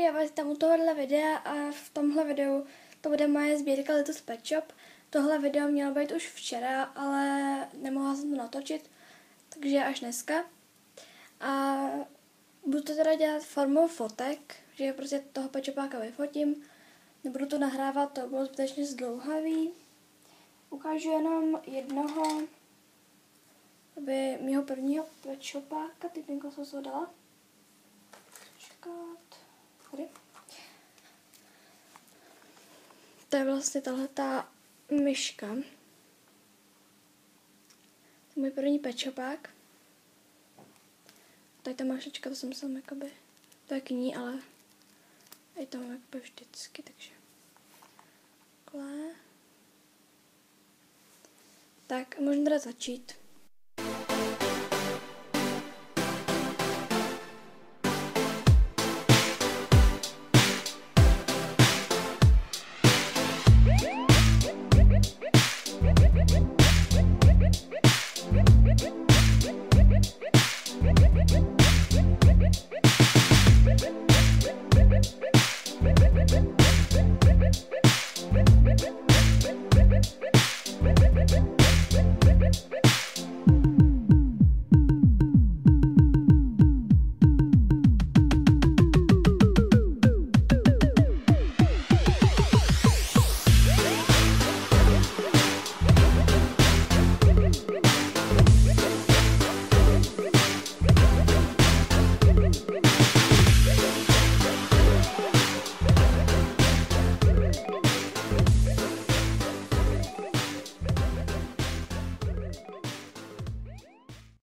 já vás tam u tohohle videa a v tomhle videu to bude moje sbírka Little's Pet Shop. Tohle video mělo být už včera, ale nemohla jsem to natočit, takže až dneska. A budu to teda dělat formou fotek, že prostě toho Pet Shopáka vyfotím. Nebudu to nahrávat, to bylo zbytečně zdlouhavý. Ukážu jenom jednoho, mýho prvního Pet Shopáka, teď nevím, jsem se ho dala. Tady. To je vlastně tahleta myška. To je můj první Pet Shopák. Tady ta mašlička, to jsem sám jakoby, to je k ní, ale i to mám jakoby vždycky, takže takhle. Tak, můžeme teda začít.